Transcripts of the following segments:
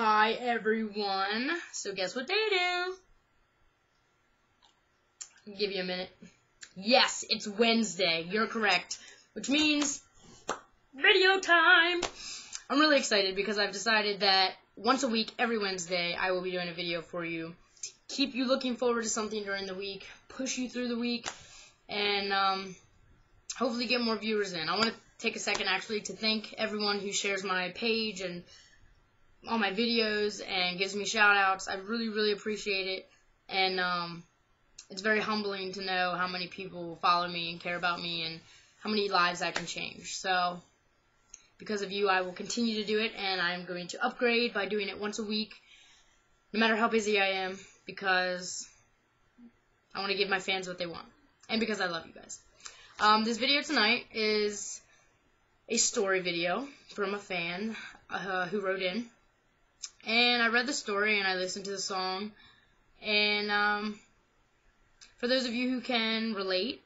Hi everyone. So guess what day it is? I'll give you a minute. Yes, it's Wednesday. You're correct. Which means video time. I'm really excited because I've decided that once a week, every Wednesday, I will be doing a video for you to keep you looking forward to something during the week, push you through the week, and hopefully get more viewers in. I want to take a second actually to thank everyone who shares my page and all my videos and gives me shout outs. I really appreciate it, and it's very humbling to know how many people follow me and care about me and how many lives I can change. So because of you, I will continue to do it, and I'm going to upgrade by doing it once a week, no matter how busy I am, because I want to give my fans what they want, and because I love you guys. This video tonight is a story video from a fan who wrote in, and I read the story and I listened to the song, and for those of you who can relate,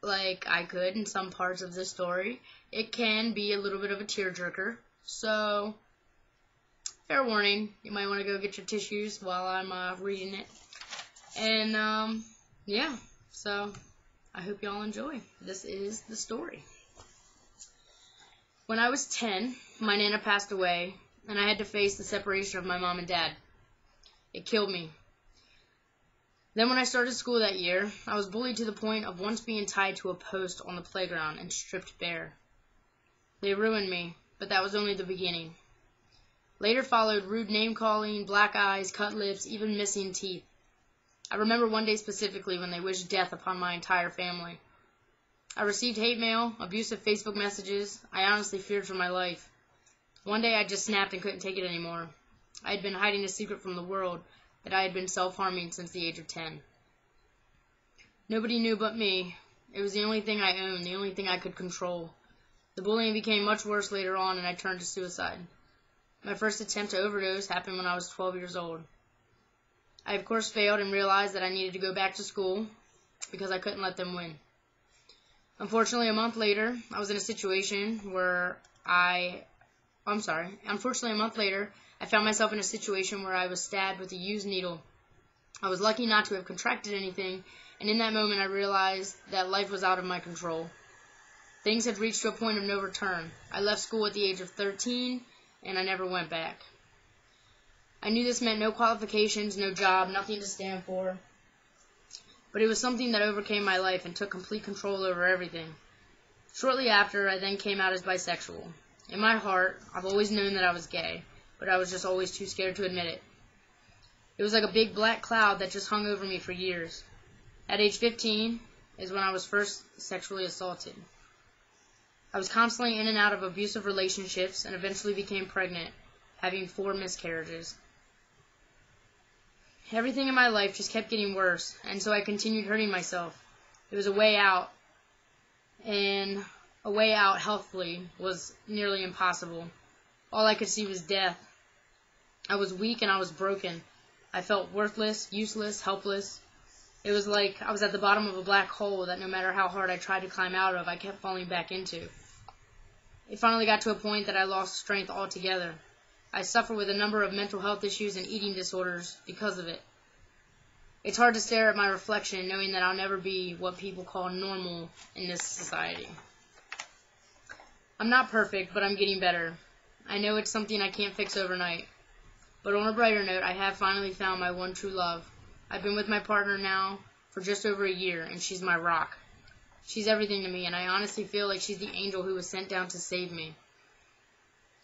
like I could in some parts of the story, it can be a little bit of a tearjerker, so fair warning, you might want to go get your tissues while I'm reading it, and yeah, so I hope y'all enjoy. This is the story. When I was 10, my Nana passed away, and I had to face the separation of my mom and dad. It killed me. Then when I started school that year, I was bullied to the point of once being tied to a post on the playground and stripped bare. They ruined me, but that was only the beginning. Later followed rude name-calling, black eyes, cut lips, even missing teeth. I remember one day specifically when they wished death upon my entire family. I received hate mail, abusive Facebook messages. I honestly feared for my life. One day I just snapped and couldn't take it anymore. I had been hiding a secret from the world that I had been self-harming since the age of 10. Nobody knew but me. It was the only thing I owned, the only thing I could control. The bullying became much worse later on, and I turned to suicide. My first attempt to overdose happened when I was 12 years old. I of course failed and realized that I needed to go back to school because I couldn't let them win. Unfortunately, a month later, I was in a situation where I found myself in a situation where I was stabbed with a used needle. I was lucky not to have contracted anything, and in that moment I realized that life was out of my control. Things had reached to a point of no return. I left school at the age of 13, and I never went back. I knew this meant no qualifications, no job, nothing to stand for. But it was something that overcame my life and took complete control over everything. Shortly after, I then came out as bisexual. In my heart, I've always known that I was gay, but I was just always too scared to admit it. It was like a big black cloud that just hung over me for years. At age 15 is when I was first sexually assaulted. I was constantly in and out of abusive relationships and eventually became pregnant, having 4 miscarriages. Everything in my life just kept getting worse, and so I continued hurting myself. It was a way out, and a way out healthfully was nearly impossible. All I could see was death. I was weak and I was broken. I felt worthless, useless, helpless. It was like I was at the bottom of a black hole that no matter how hard I tried to climb out of, I kept falling back into. It finally got to a point that I lost strength altogether. I suffer with a number of mental health issues and eating disorders because of it. It's hard to stare at my reflection knowing that I'll never be what people call normal in this society. I'm not perfect, but I'm getting better. I know it's something I can't fix overnight. But on a brighter note, I have finally found my one true love. I've been with my partner now for just over a year, and she's my rock. She's everything to me, and I honestly feel like she's the angel who was sent down to save me.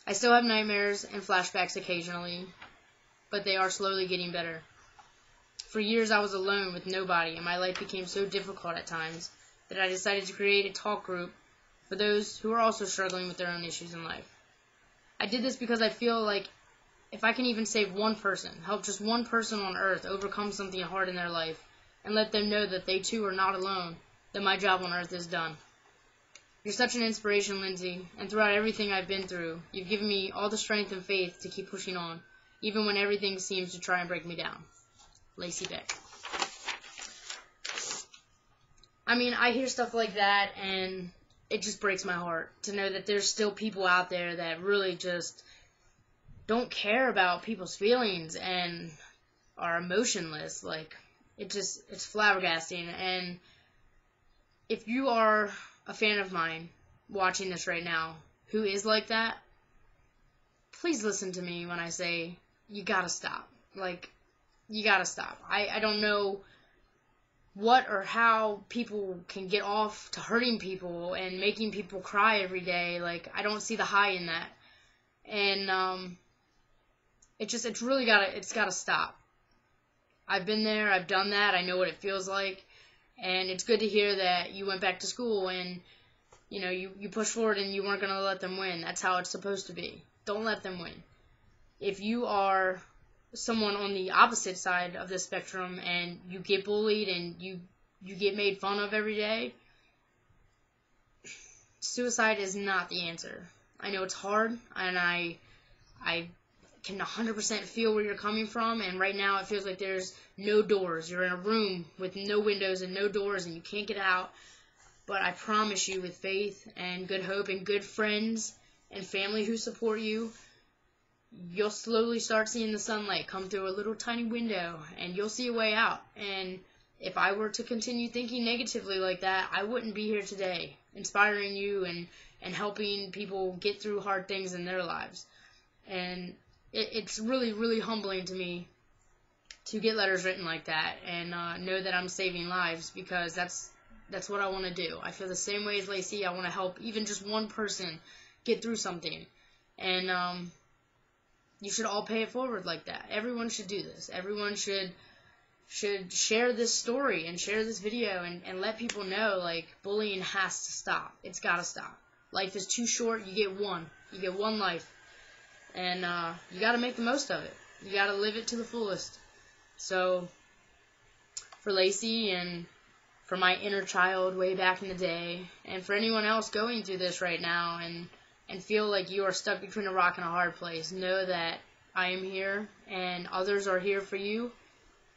I still have nightmares and flashbacks occasionally, but they are slowly getting better. For years I was alone with nobody, and my life became so difficult at times that I decided to create a talk group for those who are also struggling with their own issues in life. I did this because I feel like if I can even save one person, help just one person on earth overcome something hard in their life, and let them know that they too are not alone, then my job on earth is done. You're such an inspiration, Lindsay, and throughout everything I've been through, you've given me all the strength and faith to keep pushing on, even when everything seems to try and break me down. Lacey, Beck. I mean, I hear stuff like that, and it just breaks my heart to know that there's still people out there that really just don't care about people's feelings and are emotionless. Like, it's flabbergasting. And if you are a fan of mine watching this right now who is like that, please listen to me when I say you gotta stop. Like, you gotta stop. I don't know what or how people can get off to hurting people and making people cry every day. Like, I don't see the high in that. And it's really gotta stop. I've been there, I've done that, I know what it feels like, and it's good to hear that you went back to school and you pushed forward and you weren't gonna let them win. That's how it's supposed to be. Don't let them win. If you are someone on the opposite side of the spectrum and you get bullied and you get made fun of every day, suicide is not the answer. I know it's hard, and I can 100% feel where you're coming from, and right now it feels like there's no doors. You're in a room with no windows and no doors, and you can't get out. But I promise you, with faith and good hope and good friends and family who support you, you'll slowly start seeing the sunlight come through a little tiny window, and you'll see a way out. And if I were to continue thinking negatively like that, I wouldn't be here today, inspiring you and helping people get through hard things in their lives. And it's really, really humbling to me to get letters written like that and know that I'm saving lives, because that's what I want to do. I feel the same way as Lacey. I want to help even just one person get through something. And you should all pay it forward like that. Everyone should do this. Everyone should share this story and share this video and let people know, like, bullying has to stop. It's got to stop. Life is too short. You get one. You get one life. And you got to make the most of it. You got to live it to the fullest. So for Lacey and for my inner child way back in the day, and for anyone else going through this right now and feel like you are stuck between a rock and a hard place, know that I am here and others are here for you,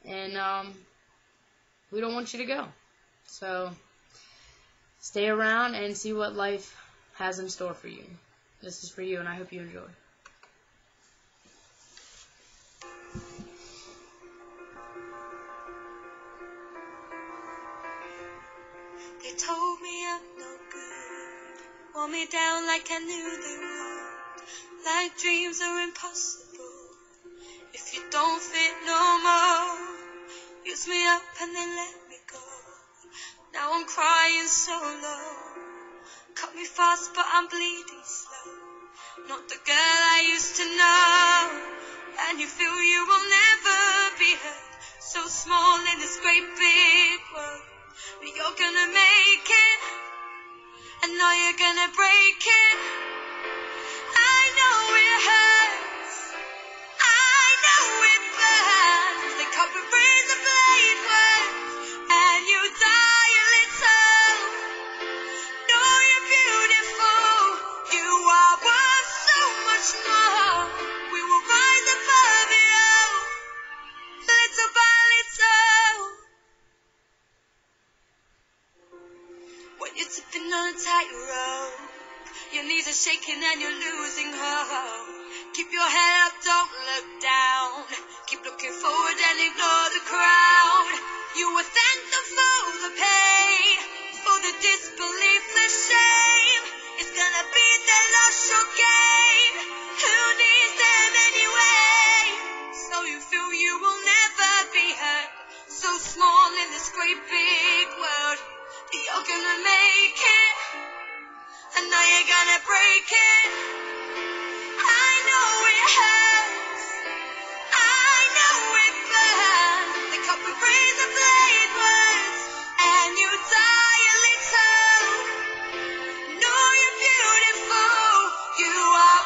and we don't want you to go. So stay around and see what life has in store for you. This is for you, and I hope you enjoy. They told me I'm no good, want me down like I knew they would, like dreams are impossible if you don't fit no more. Use me up and then let me go. Now I'm crying so low. Cut me fast but I'm bleeding slow. Not the girl I used to know. And you feel you will never be heard, so small in this great big world. But you're gonna make it, and now you're gonna break it. I know it hurts, I know it burns. They cut with razor blade words, and you die a little. Know you're beautiful, you are worth so much more. We will rise above it all, little by little. When you're tipping on a tightrope, your knees are shaking and you're losing hope. Keep your head up, don't look down. Keep looking forward and ignore the crowd. You will thank them for the pain, for the disbelief, the shame. It's gonna be their loss, your gain. Who needs them anyway? So you feel you will never be hurt, so small in this great big world. You're gonna make it, and now you're gonna break it. I know it hurts, I know it burns. They cut with razor blade words, and you die a little. Know you're beautiful, you are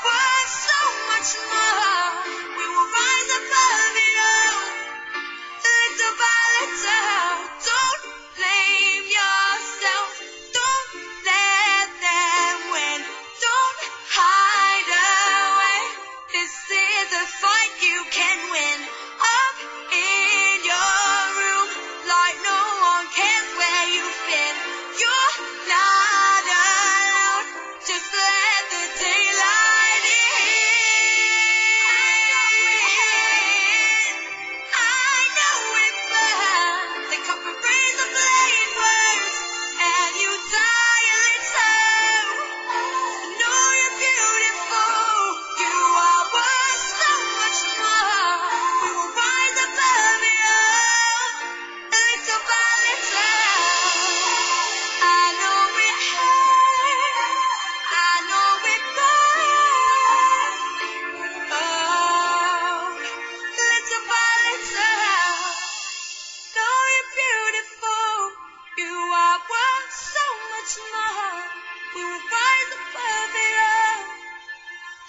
touch my heart, we will rise above it all,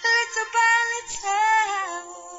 little by little.